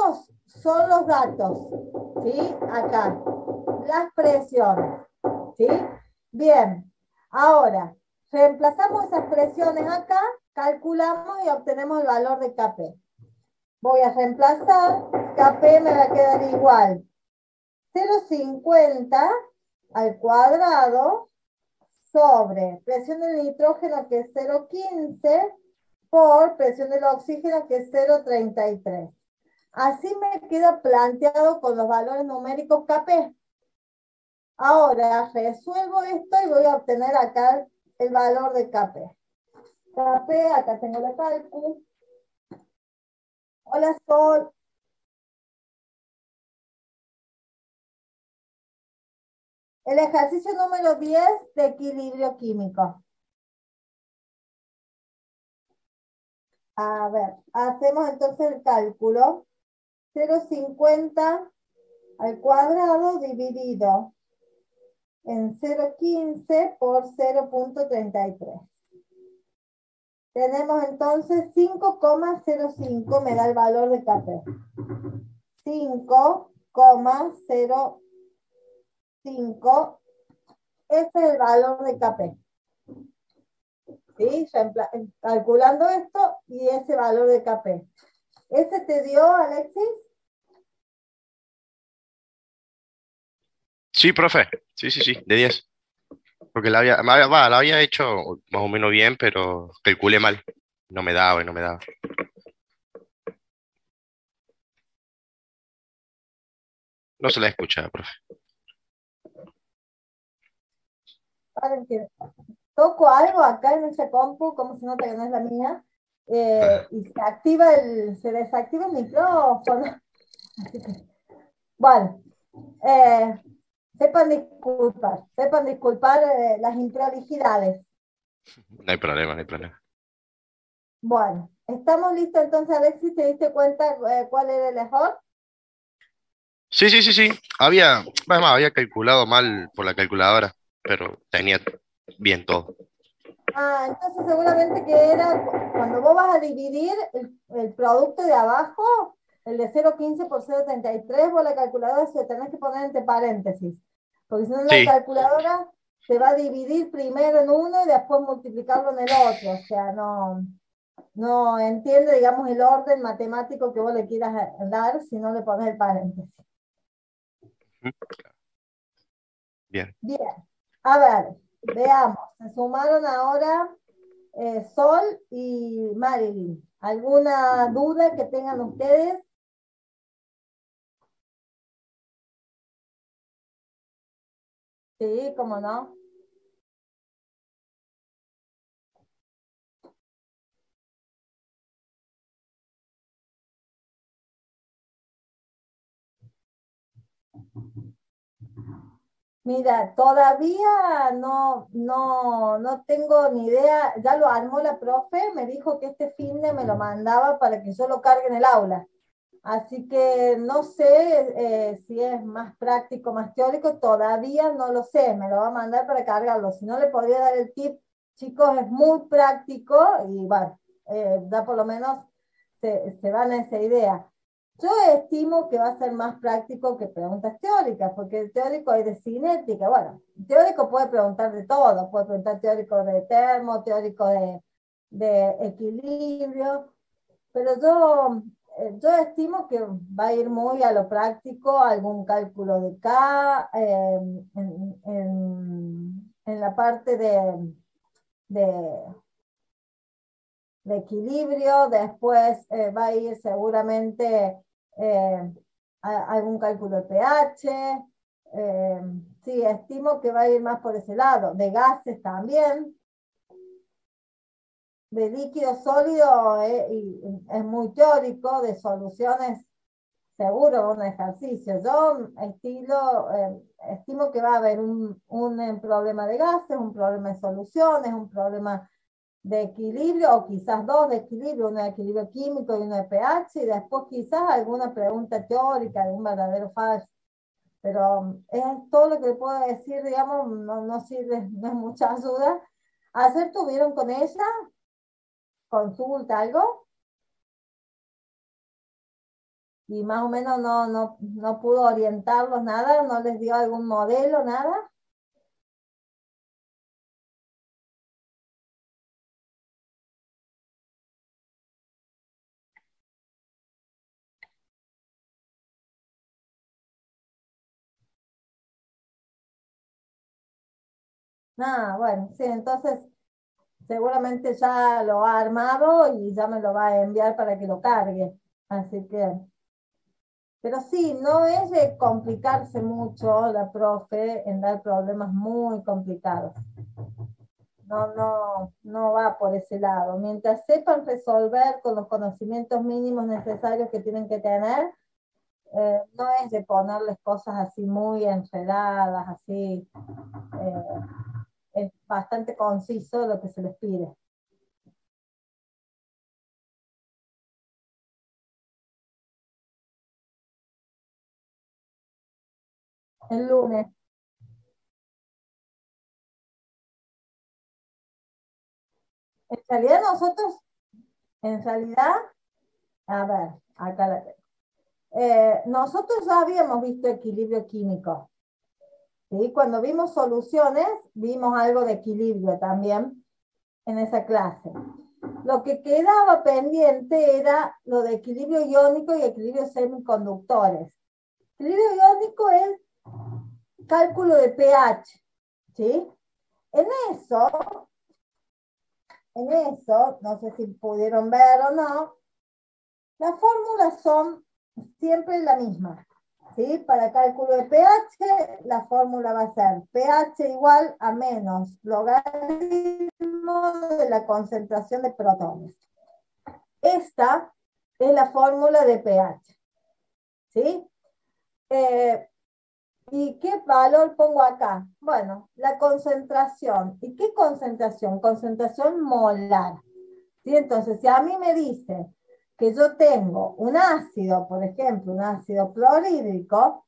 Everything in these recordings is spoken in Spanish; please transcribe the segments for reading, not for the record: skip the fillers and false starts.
estos son los datos, ¿sí? Acá, las presiones, ¿sí? Bien, ahora, reemplazamos esas presiones acá, calculamos y obtenemos el valor de Kp. Voy a reemplazar, Kp me va a quedar igual 0,50 al cuadrado sobre presión del nitrógeno, que es 0,15, por presión del oxígeno, que es 0,33. Así me queda planteado con los valores numéricos Kp. Ahora resuelvo esto y voy a obtener acá el valor de Kp. Kp, acá tengo la cálculo. Hola, Sol. El ejercicio número 10 de equilibrio químico. A ver, hacemos entonces el cálculo. 0,50 al cuadrado dividido en 0,15 por 0,33. Tenemos entonces 5,05 me da el valor de Kp. 5,05 ese es el valor de Kp. ¿Sí? Calculando esto y ese valor de Kp. ¿Ese te dio, Alexis? Sí, profe. Sí, sí, sí, de 10. Porque la había hecho más o menos bien, pero calculé mal. No me daba y no me daba. No se la escucha, profe. Toco algo acá en ese compu, como se nota que no es la mía, Ah, y se desactiva el micrófono. Así que, bueno, eh, sepan disculpar las improlijidades. no hay problema, no hay problema. Bueno, ¿estamos listos entonces, Alexis? ¿Te diste cuenta cuál era el error? Sí, sí, sí, sí. Había calculado mal por la calculadora, pero tenía bien todo. Ah, entonces seguramente que era cuando vos vas a dividir el producto de abajo, el de 0,15 por 0,33, vos la calculadora se tenés que poner entre paréntesis, porque si no la Sí. calculadora te va a dividir primero en uno y después multiplicarlo en el otro, o sea, no entiende, digamos, el orden matemático que vos le quieras dar si no le pones el paréntesis. Ujú. Bien. Bien, a ver, veamos, se sumaron ahora Sol y Marilyn. ¿Alguna duda que tengan ustedes? Sí, cómo no. Mira, todavía no tengo ni idea. Ya lo armó la profe, me dijo que este fin de me lo mandaba para que yo lo cargue en el aula. Así que no sé si es más práctico, más teórico, todavía no lo sé, me lo va a mandar para cargarlo. Si no le podría dar el tip, chicos, es muy práctico y bueno, ya por lo menos se van a esa idea. Yo estimo que va a ser más práctico que preguntas teóricas, porque el teórico hay de cinética. Bueno, el teórico puede preguntar de todo, puede preguntar teórico de termo, teórico de equilibrio, pero yo estimo que va a ir muy a lo práctico, algún cálculo de K, en la parte de, de equilibrio, después va a ir seguramente eh, algún cálculo de pH, sí, estimo que va a ir más por ese lado, de gases también, de líquido sólido es muy teórico, de soluciones seguro un ejercicio. Yo estimo que va a haber un problema de gases, un problema de soluciones, un problema de equilibrio, o quizás dos de equilibrio, uno de equilibrio químico y uno de pH, y después quizás alguna pregunta teórica de un verdadero falso. Pero es todo lo que le puedo decir, digamos, no sirve, no es mucha ayuda. ¿Ayer tuvieron con ella consulta, algo? y más o menos no pudo orientarlos nada, no les dio algún modelo, nada. Ah, bueno, sí, entonces seguramente ya lo ha armado y ya me lo va a enviar para que lo cargue. Así que, pero sí, no es de complicarse mucho la profe en dar problemas muy complicados. No va por ese lado. Mientras sepan resolver con los conocimientos mínimos necesarios que tienen que tener, no es de ponerles cosas así muy enredadas, así, es bastante conciso lo que se les pide. El lunes. En realidad nosotros, en realidad, a ver, acá la tengo. Nosotros ya habíamos visto equilibrio químico, ¿sí? Cuando vimos soluciones, vimos algo de equilibrio también en esa clase. Lo que quedaba pendiente era lo de equilibrio iónico y equilibrio semiconductores. Equilibrio iónico es cálculo de pH, ¿sí? En eso, no sé si pudieron ver o no, las fórmulas son siempre la misma, ¿sí? Para cálculo de pH, la fórmula va a ser pH igual a menos logaritmo de la concentración de protones. Esta es la fórmula de pH, ¿sí? ¿Y qué valor pongo acá? Bueno, la concentración. ¿Y qué concentración? Concentración molar. ¿Sí? Entonces, si a mí me dice que yo tengo un ácido, por ejemplo, un ácido clorhídrico,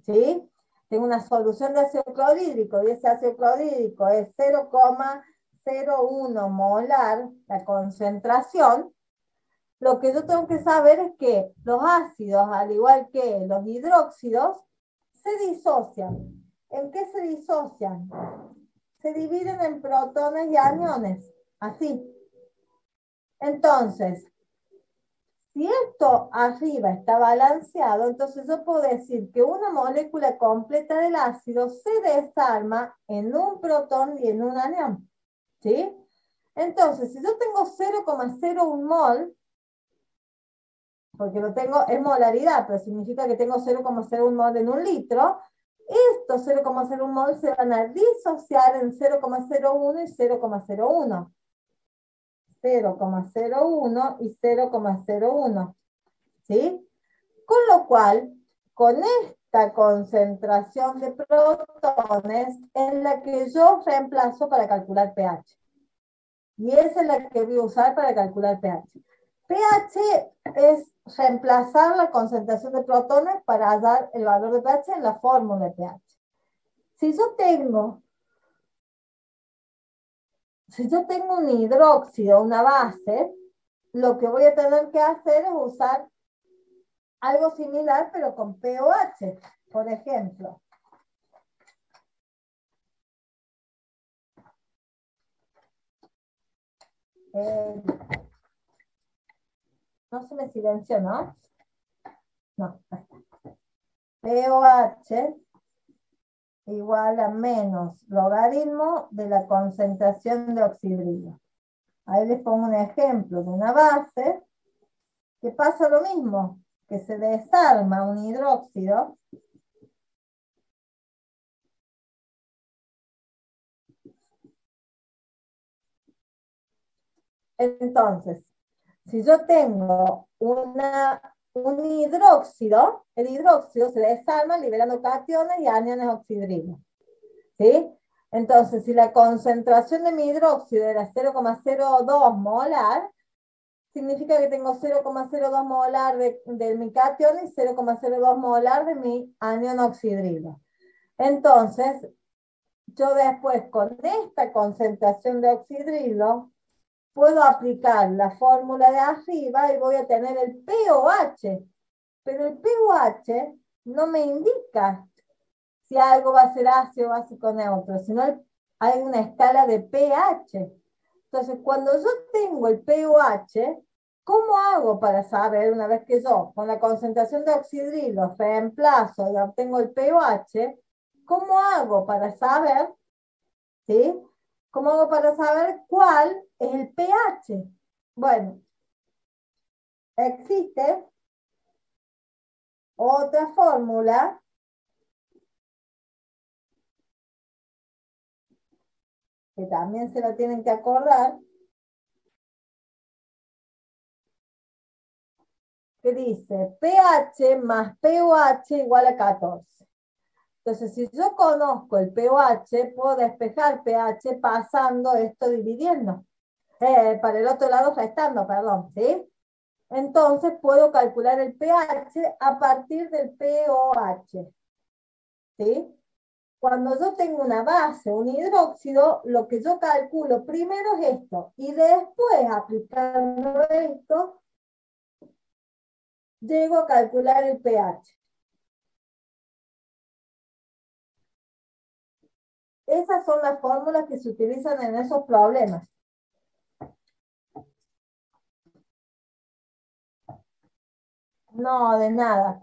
¿sí? Tengo una solución de ácido clorhídrico y ese ácido clorhídrico es 0,01 molar, la concentración. Lo que yo tengo que saber es que los ácidos, al igual que los hidróxidos, se disocian. ¿En qué se disocian? Se dividen en protones y aniones, así. Entonces, si esto arriba está balanceado, entonces yo puedo decir que una molécula completa del ácido se desarma en un protón y en un anión, ¿sí? Entonces, si yo tengo 0,01 mol, porque lo tengo en molaridad, pero significa que tengo 0,01 mol en un litro, estos 0,01 mol se van a disociar en 0,01 y 0,01. 0,01 y 0,01, ¿sí? Con lo cual, con esta concentración de protones es la que yo reemplazo para calcular pH. Y esa es la que voy a usar para calcular pH. pH es reemplazar la concentración de protones para dar el valor de pH en la fórmula de pH. Si yo tengo un hidróxido, una base, lo que voy a tener que hacer es usar algo similar, pero con pOH, por ejemplo. No se me silenció, ¿no? No. pOH igual a menos logaritmo de la concentración de oxidrillo. Ahí les pongo un ejemplo de una base que pasa lo mismo, que se desarma un hidróxido. Entonces, si yo tengo un hidróxido, el hidróxido se desarma liberando cationes y aniones oxidrilos, ¿sí? Entonces, si la concentración de mi hidróxido era 0,02 molar, significa que tengo 0,02 molar de mi cation y 0,02 molar de mi anión oxidrilo. Entonces, yo después con esta concentración de oxidrilo puedo aplicar la fórmula de arriba y voy a tener el pOH pero el pH no me indica si algo va a ser ácido, básico, neutro, sino hay una escala de pH. Entonces, cuando yo tengo el pH, ¿cómo hago para saber, una vez que yo con la concentración de oxidrilo reemplazo y obtengo el pH, cómo hago para saber, ¿sí? ¿Cómo hago para saber cuál es el pH? Bueno, existe otra fórmula que también se la tienen que acordar, que dice pH más pOH igual a 14. Entonces, si yo conozco el pOH, puedo despejar pH pasando esto dividiendo. Para el otro lado restando, perdón, ¿sí? Entonces puedo calcular el pH a partir del pOH, ¿sí? Cuando yo tengo una base, un hidróxido, lo que yo calculo primero es esto, y después, aplicando esto, llego a calcular el pH. Esas son las fórmulas que se utilizan en esos problemas. No, de nada.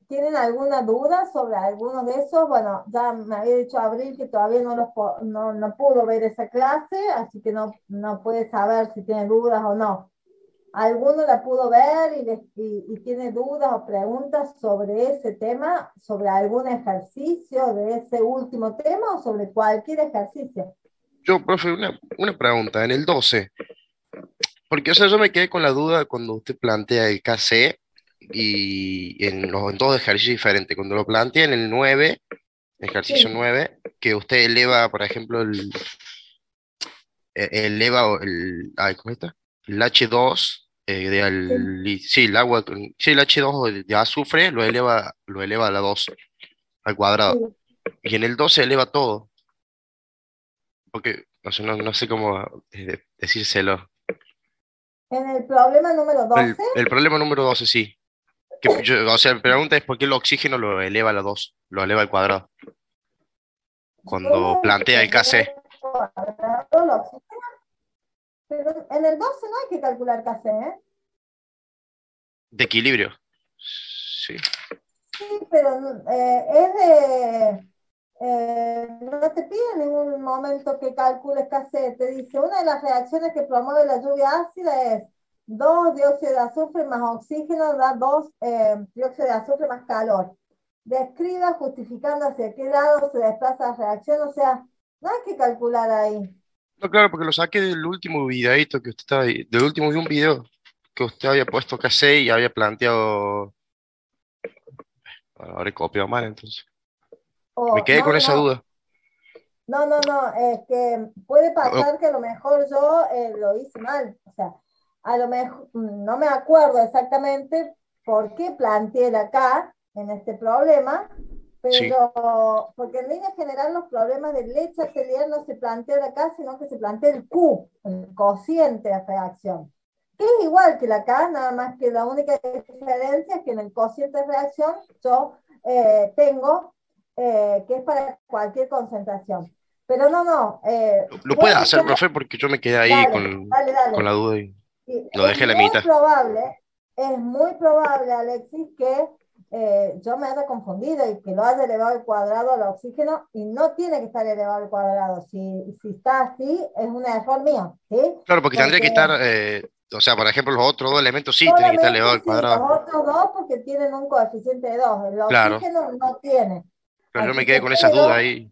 ¿Tienen alguna duda sobre alguno de esos? Bueno, ya me había dicho Abril que todavía no pudo ver esa clase, así que no puede saber si tiene dudas o no. ¿Alguno la pudo ver y tiene dudas o preguntas sobre ese tema, sobre algún ejercicio de ese último tema o sobre cualquier ejercicio? Yo, profe, una pregunta. En el 12, porque, o sea, yo me quedé con la duda cuando usted plantea el KC y en dos ejercicios diferentes. Cuando lo plantea en el 9, ejercicio Sí, 9, que usted eleva, por ejemplo, eleva ay, ¿cómo está? El H2 sí, sí, el agua, sí, el H2 de azufre lo eleva a la 2 al cuadrado. sí. Y en el 12 eleva todo, porque o sea, no sé cómo decírselo. En el problema número 12, El problema número 12 sí. O sea, mi pregunta es por qué el oxígeno lo eleva a la 2 lo eleva al cuadrado, yo cuando le plantea el KC cuadrado lo oxígeno, pero en el 12 no hay que calcular KC, ¿eh? de equilibrio. Sí. Sí, pero es de... no te pide en ningún momento que calcules KC, te dice, una de las reacciones que promueve la lluvia ácida es 2 dióxido de azufre más oxígeno da 2 dióxido de azufre más calor. Describa justificando hacia qué lado se desplaza la reacción, o sea, no hay que calcular ahí. No, claro, porque lo saqué del último videito que usted estaba, del último de un video que usted había puesto KC y había planteado, ahora he copiado mal entonces. Me O quedé con esa duda. no, es que puede Oh, pasar que a lo mejor yo lo hice mal, o sea, a lo mejor no me acuerdo exactamente por qué planteé el acá en este problema, sí, pero porque en línea general los problemas de leche atelier no se plantea el acá, sino que se plantea el Q, el cociente de reacción, que es igual que el acá, nada más que la única diferencia es que en el cociente de reacción yo tengo que es para cualquier concentración. Pero lo puede puede hacer, ser, profe, porque yo me quedé ahí dale, dale, con dale. la duda y Y lo dejé a la mitad. es muy probable, Alexis, que yo me haya confundido y que lo haya elevado al cuadrado al oxígeno y no tiene que estar elevado al cuadrado. Si está así, es un error mío, ¿sí? Claro, porque tendría que Porque estar, o sea, por ejemplo, los otros dos elementos sí tienen que estar elevados solamente al sí, los cuadrado. otros dos porque tienen un coeficiente de 2, el Claro, oxígeno no tiene. pero yo me Así quedé que, con esas dudas pero ahí.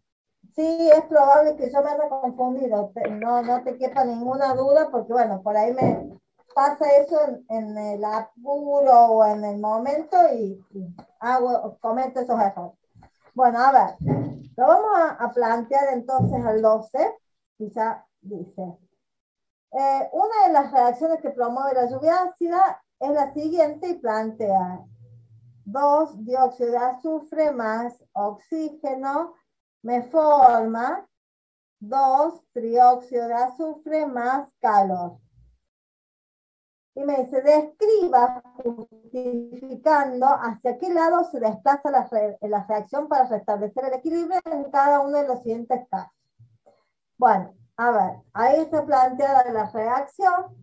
sí, es probable que yo me haya confundido, no te quepa ninguna duda, porque bueno, por ahí me pasa eso en el apuro o en el momento y cometo esos errores. Bueno, a ver, lo vamos a plantear entonces al 12, y ya dice, una de las reacciones que promueve la lluvia ácida es la siguiente y plantea 2 dióxido de azufre más oxígeno me forma 2 trióxido de azufre más calor. Y me dice, describa justificando hacia qué lado se desplaza la reacción para restablecer el equilibrio en cada uno de los siguientes casos. Bueno, a ver, ahí está planteada la reacción.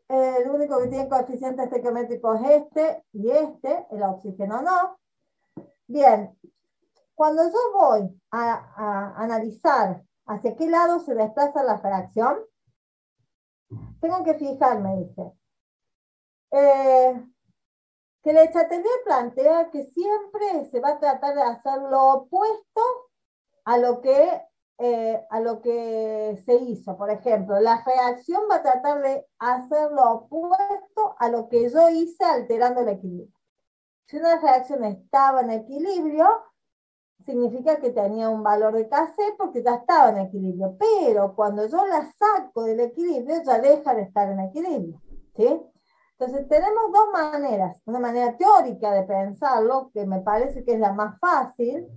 El único que tiene coeficiente estequiométrico es este y este, el oxígeno no. Bien, cuando yo voy a analizar hacia qué lado se desplaza la reacción, tengo que fijarme, dice, que Le Chatelier plantea que siempre se va a tratar de hacer lo opuesto a a lo que se hizo. Por ejemplo, la reacción va a tratar de hacer lo opuesto a lo que yo hice alterando el equilibrio. Si una reacción estaba en equilibrio, significa que tenía un valor de Kc porque ya estaba en equilibrio. Pero cuando yo la saco del equilibrio, ya deja de estar en equilibrio. ¿Sí? Entonces tenemos dos maneras. Una manera teórica de pensarlo, que me parece que es la más fácil.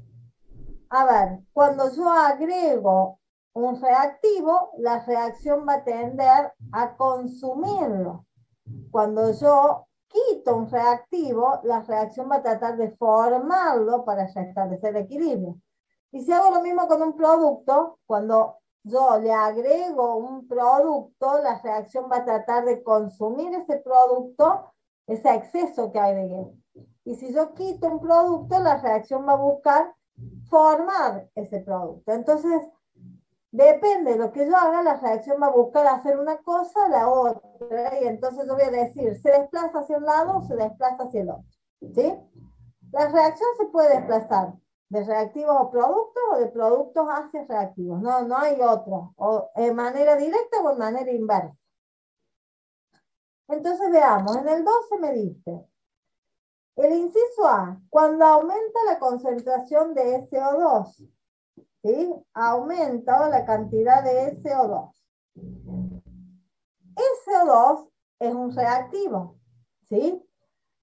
A ver, cuando yo agrego un reactivo, la reacción va a tender a consumirlo. Cuando yo quito un reactivo, la reacción va a tratar de formarlo para restablecer el equilibrio. Y si hago lo mismo con un producto, cuando yo le agrego un producto, la reacción va a tratar de consumir ese producto, ese exceso que agregué. Y si yo quito un producto, la reacción va a buscar formar ese producto. Entonces, depende de lo que yo haga, la reacción va a buscar hacer una cosa o la otra, y entonces yo voy a decir, ¿se desplaza hacia un lado o se desplaza hacia el otro? ¿Sí? La reacción se puede desplazar de reactivos a productos o de productos hacia reactivos. No, no hay otro. O en manera directa o en manera inversa. Entonces veamos, en el 12 me dice, el inciso A, cuando aumenta la concentración de SO2, ¿sí? Aumenta la cantidad de SO2. SO2 es un reactivo, ¿sí?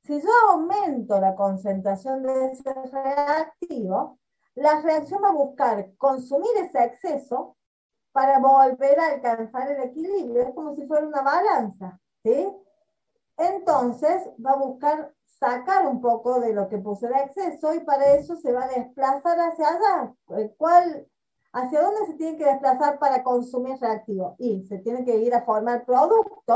Si yo aumento la concentración de ese reactivo, la reacción va a buscar consumir ese exceso para volver a alcanzar el equilibrio. Es como si fuera una balanza, ¿sí? Entonces va a buscar sacar un poco de lo que puso de exceso y para eso se va a desplazar hacia allá. ¿Hacia dónde se tiene que desplazar para consumir reactivo? Y se tiene que ir a formar producto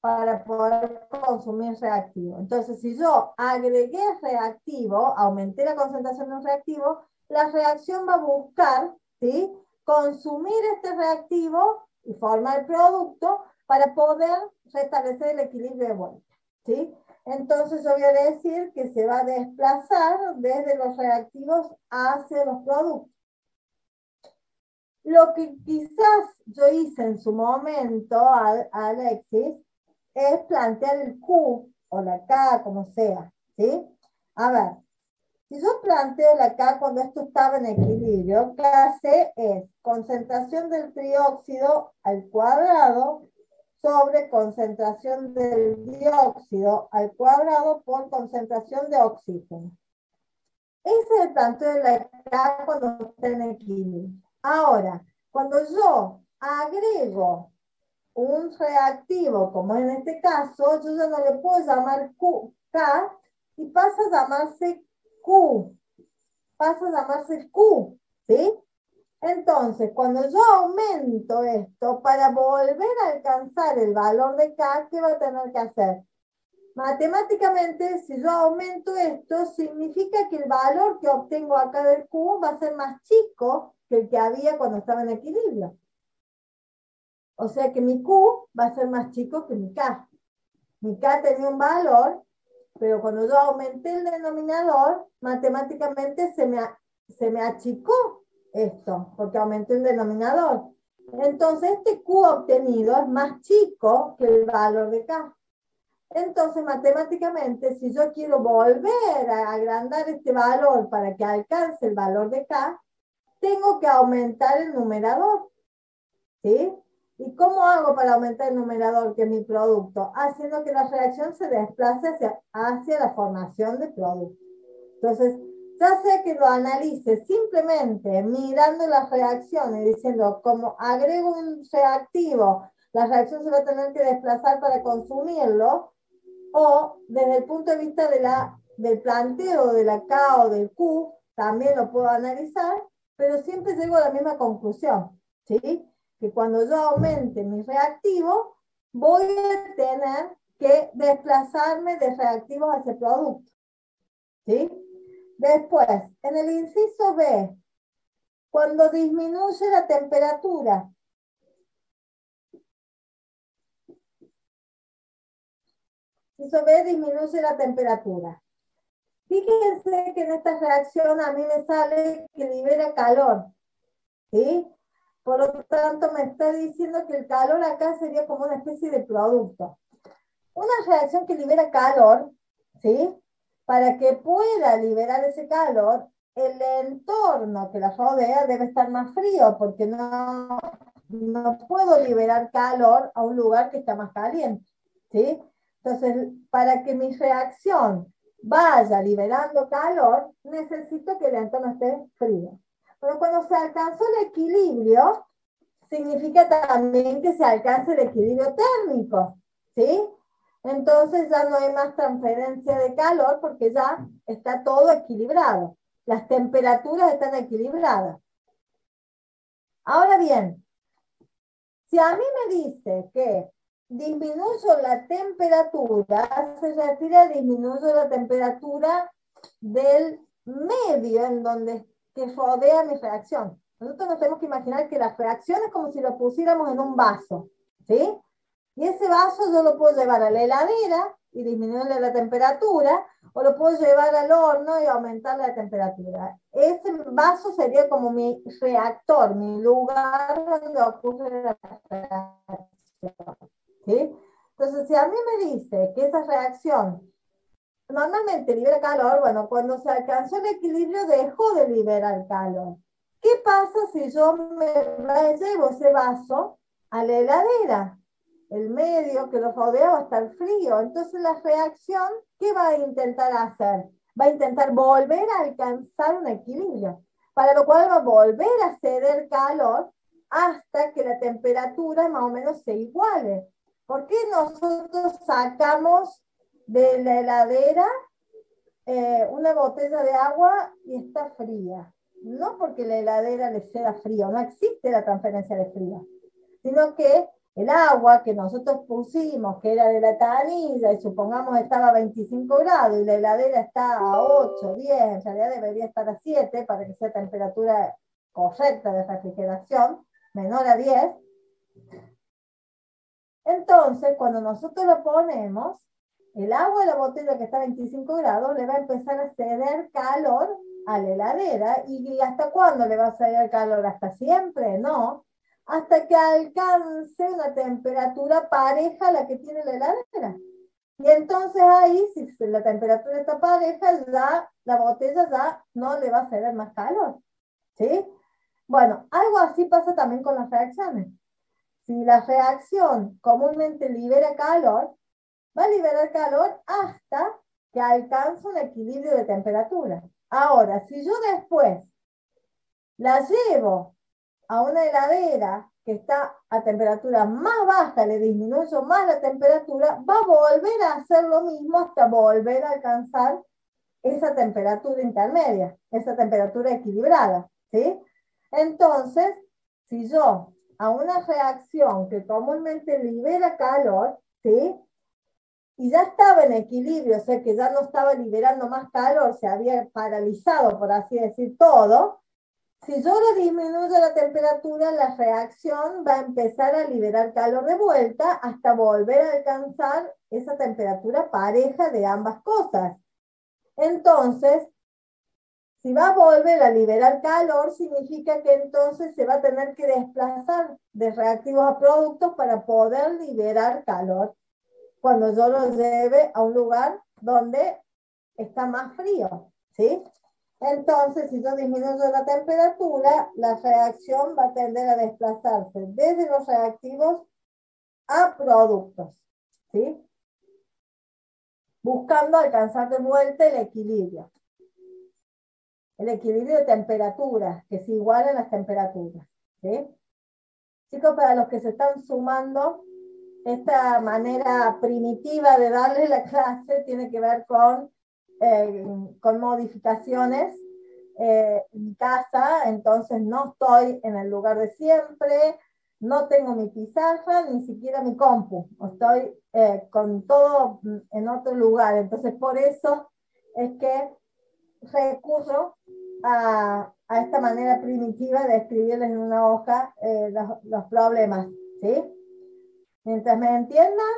para poder consumir reactivo. Entonces, si yo agregué reactivo, aumenté la concentración de un reactivo, la reacción va a buscar, ¿sí?, consumir este reactivo y formar producto para poder restablecer el equilibrio de vuelta, ¿sí? Entonces yo voy a decir que se va a desplazar desde los reactivos hacia los productos. Lo que quizás yo hice en su momento, Alexis, es plantear el Q o la K, como sea, ¿sí? A ver, si yo planteo la K cuando esto estaba en equilibrio, Kc es concentración del trióxido al cuadrado sobre concentración del dióxido al cuadrado por concentración de oxígeno. Ese es el planteo de la K cuando está en equilibrio. Ahora, cuando yo agrego un reactivo, como en este caso, yo ya no le puedo llamar K y pasa a llamarse Q. Pasa a llamarse Q, ¿sí? Entonces, cuando yo aumento esto, para volver a alcanzar el valor de K, ¿qué va a tener que hacer? Matemáticamente, si yo aumento esto, significa que el valor que obtengo acá del Q va a ser más chico que el que había cuando estaba en equilibrio. O sea que mi Q va a ser más chico que mi K. Mi K tenía un valor, pero cuando yo aumenté el denominador, matemáticamente se me achicó esto, porque aumenté el denominador. Entonces este Q obtenido es más chico que el valor de K. Entonces, matemáticamente, si yo quiero volver a agrandar este valor para que alcance el valor de K, tengo que aumentar el numerador, ¿sí? ¿Y cómo hago para aumentar el numerador, que es mi producto? Haciendo que la reacción se desplace hacia la formación de producto. Entonces, ya sea que lo analice simplemente mirando las reacciones y diciendo, como agrego un reactivo, la reacción se va a tener que desplazar para consumirlo, o desde el punto de vista del planteo de la K o del Q, también lo puedo analizar, pero siempre llego a la misma conclusión, ¿sí? Que cuando yo aumente mi reactivo, voy a tener que desplazarme de reactivos hacia producto, ¿sí? Después, en el inciso B, cuando disminuye la temperatura, inciso B disminuye la temperatura. Fíjense que en esta reacción a mí me sale que libera calor, ¿sí? Por lo tanto, me está diciendo que el calor acá sería como una especie de producto. Una reacción que libera calor, ¿sí? Para que pueda liberar ese calor, el entorno que la rodea debe estar más frío, porque no puedo liberar calor a un lugar que está más caliente, ¿sí? Entonces, para que mi reacción vaya liberando calor, necesito que el entorno esté frío. Pero cuando se alcanzó el equilibrio, significa también que se alcance el equilibrio térmico, ¿sí? Entonces ya no hay más transferencia de calor porque ya está todo equilibrado. Las temperaturas están equilibradas. Ahora bien, si a mí me dice que disminuyo la temperatura, se refiere a disminuyo la temperatura del medio en donde que rodea mi reacción. Nosotros nos tenemos que imaginar que la reacción es como si lo pusiéramos en un vaso, ¿sí? Y ese vaso yo lo puedo llevar a la heladera y disminuirle la temperatura, o lo puedo llevar al horno y aumentar la temperatura. Ese vaso sería como mi reactor, mi lugar donde ocurre la reacción, ¿sí? Entonces, si a mí me dice que esa reacción normalmente libera calor, bueno, cuando se alcanzó el equilibrio dejó de liberar calor. ¿Qué pasa si yo me llevo ese vaso a la heladera? El medio que lo rodea va a estar frío. Entonces la reacción, ¿qué va a intentar hacer? Va a intentar volver a alcanzar un equilibrio, para lo cual va a volver a ceder calor hasta que la temperatura más o menos se iguale. ¿Por qué nosotros sacamos de la heladera una botella de agua y está fría? No porque la heladera le ceda frío, no existe la transferencia de frío, sino que el agua que nosotros pusimos, que era de la canilla, y supongamos estaba a 25 grados, y la heladera está a 8, 10, en realidad debería estar a 7 para que sea temperatura correcta de refrigeración, menor a 10. Entonces, cuando nosotros lo ponemos, el agua de la botella que está a 25 grados le va a empezar a ceder calor a la heladera. ¿Y hasta cuándo le va a ceder calor? ¿Hasta siempre? No. Hasta que alcance una temperatura pareja a la que tiene la heladera. Y entonces ahí, si la temperatura está pareja, ya la botella ya no le va a ceder más calor, ¿sí? Bueno, algo así pasa también con las reacciones. Si la reacción comúnmente libera calor, va a liberar calor hasta que alcance un equilibrio de temperatura. Ahora, si yo después la llevo a una heladera que está a temperatura más baja, le disminuyo más la temperatura, va a volver a hacer lo mismo hasta volver a alcanzar esa temperatura intermedia, esa temperatura equilibrada, ¿sí? Entonces, si yo a una reacción que comúnmente libera calor, ¿sí? Y ya estaba en equilibrio, o sea que ya no estaba liberando más calor, se había paralizado, por así decir, todo. Si yo le disminuyo la temperatura, la reacción va a empezar a liberar calor de vuelta hasta volver a alcanzar esa temperatura pareja de ambas cosas. Entonces, si va a volver a liberar calor, significa que entonces se va a tener que desplazar de reactivos a productos para poder liberar calor cuando yo lo lleve a un lugar donde está más frío, ¿sí? Entonces, si yo disminuyo la temperatura, la reacción va a tender a desplazarse desde los reactivos a productos, ¿sí? Buscando alcanzar de vuelta el equilibrio. El equilibrio de temperaturas, que se igualen las temperaturas, ¿sí? Chicos, para los que se están sumando, esta manera primitiva de darle la clase tiene que ver con modificaciones en mi casa, entonces no estoy en el lugar de siempre, no tengo mi pizarra, ni siquiera mi compu, estoy con todo en otro lugar, entonces por eso es que recurro a esta manera primitiva de escribirles en una hoja los problemas, ¿sí? Mientras me entiendan,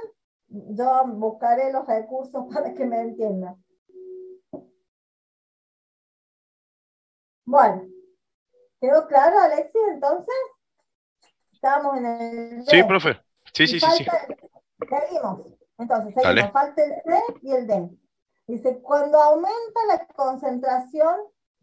yo buscaré los recursos para que me entiendan. Bueno, ¿quedó claro, Alexis? Entonces, estamos en el Sí, D. profe. Sí, Y sí, sí, sí. falta, seguimos. Entonces, seguimos. Dale. Falta el C y el D. Dice, cuando aumenta la concentración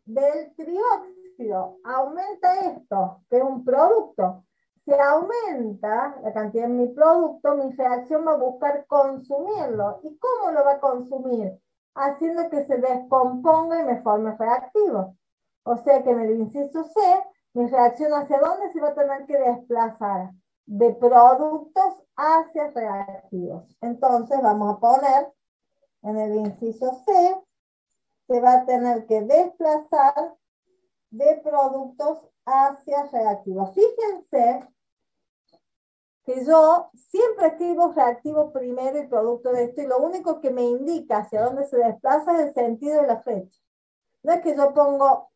del trióxido, aumenta esto, que es un producto. Si aumenta la cantidad de mi producto, mi reacción va a buscar consumirlo. ¿Y cómo lo va a consumir? Haciendo que se descomponga y me forme reactivo. O sea que en el inciso C, mi reacción hacia dónde se va a tener que desplazar de productos hacia reactivos. Entonces vamos a poner en el inciso C, se va a tener que desplazar de productos hacia reactivos. Fíjense que yo siempre escribo reactivo primero y producto de esto, y lo único que me indica hacia dónde se desplaza es el sentido de la flecha. No es que yo pongo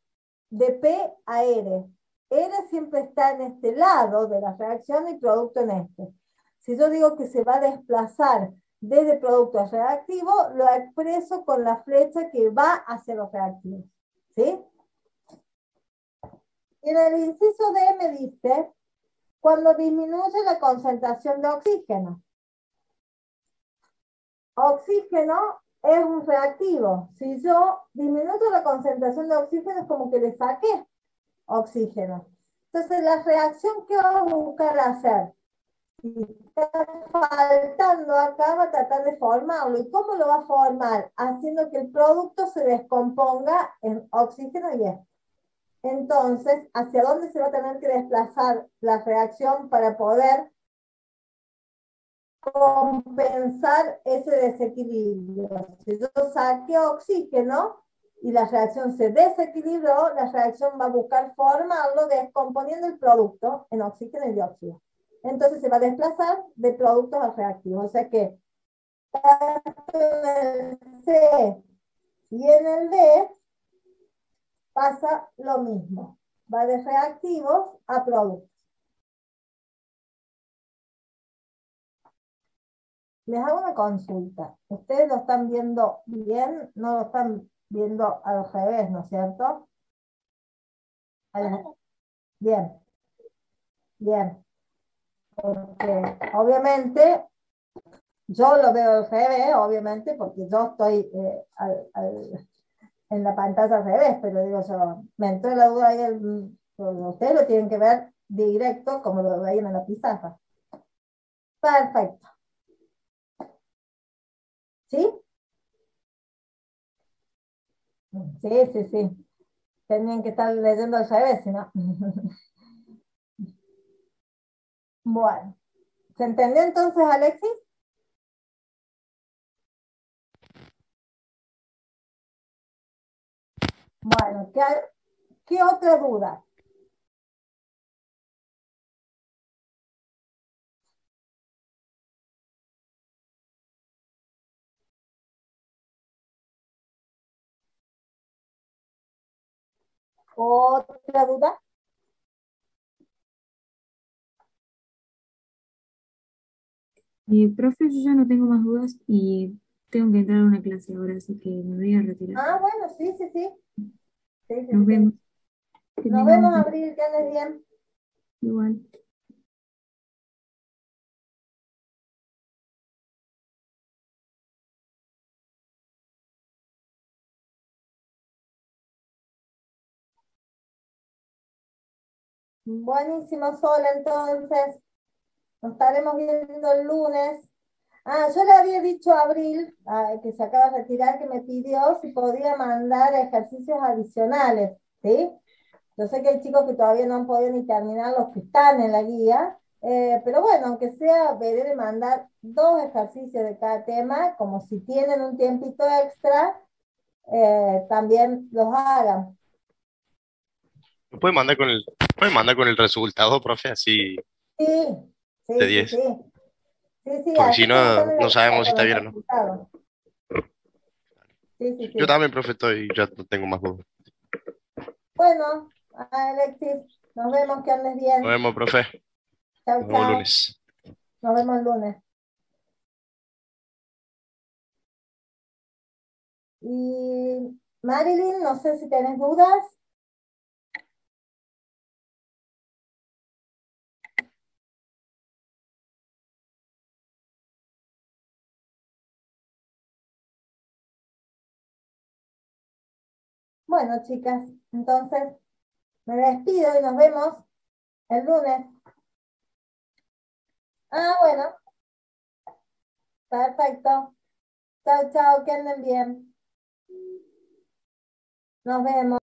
de P a R. R siempre está en este lado de la reacción y producto en este. Si yo digo que se va a desplazar desde producto a reactivo, lo expreso con la flecha que va hacia los reactivos. ¿Sí? Y en el inciso D me dice, cuando disminuye la concentración de oxígeno. Oxígeno es un reactivo. Si yo disminuyo la concentración de oxígeno, es como que le saqué oxígeno. Entonces, la reacción que vamos a buscar hacer, si está faltando acá, va a tratar de formarlo. ¿Y cómo lo va a formar? Haciendo que el producto se descomponga en oxígeno y esto. Entonces, ¿hacia dónde se va a tener que desplazar la reacción para poder compensar ese desequilibrio? Si yo saqué oxígeno y la reacción se desequilibró, la reacción va a buscar formarlo descomponiendo el producto en oxígeno y dióxido. Entonces se va a desplazar de productos a reactivos. O sea que tanto en el C y en el D pasa lo mismo. Va de reactivos a productos. Les hago una consulta. ¿Ustedes lo están viendo bien? ¿No lo están viendo al revés, no es cierto? Bien, bien. Porque obviamente yo lo veo al revés, obviamente, porque yo estoy en la pantalla al revés, pero digo yo, me entró la duda ahí, ustedes lo tienen que ver directo como lo veían en la pizarra. Perfecto. ¿Sí? Sí, sí, sí. Tenían que estar leyendo al revés, si no. Bueno. ¿Se entendió entonces, Alexis? Bueno, ¿qué otra duda? ¿Otra duda? Profe, yo ya no tengo más dudas y tengo que entrar a una clase ahora, así que me voy a retirar. Ah, bueno, sí, sí, sí. Sí, sí, Nos sí. vemos. Que Nos tengan vemos, un Abril, que andes bien. igual. Buenísimo, Sol, entonces. Nos estaremos viendo el lunes. Ah, yo le había dicho a Abril, que se acaba de retirar, que me pidió si podía mandar ejercicios adicionales, ¿sí? Yo sé que hay chicos que todavía no han podido ni terminar los que están en la guía, Pero bueno, aunque sea, veré de mandar 2 ejercicios de cada tema, como si tienen un tiempito extra, también los hagan. ¿Me puede mandar con el resultado, profe, así Sí, de sí, sí, 10? sí. Sí, sí, Porque si así como están no, en la no lista sabemos si con está los bien o no. resultados. Sí, sí, Yo sí. también, profe, estoy, ya no tengo más dudas. Bueno, Alexis, nos vemos, que andes Nos bien. vemos, profe. Chao, Nos vemos el chao. lunes. Nos vemos el lunes. Y Marilyn, no sé si tenés dudas. Bueno, chicas, entonces me despido y nos vemos el lunes. Ah, bueno, perfecto. Chao, chao, que anden bien. Nos vemos.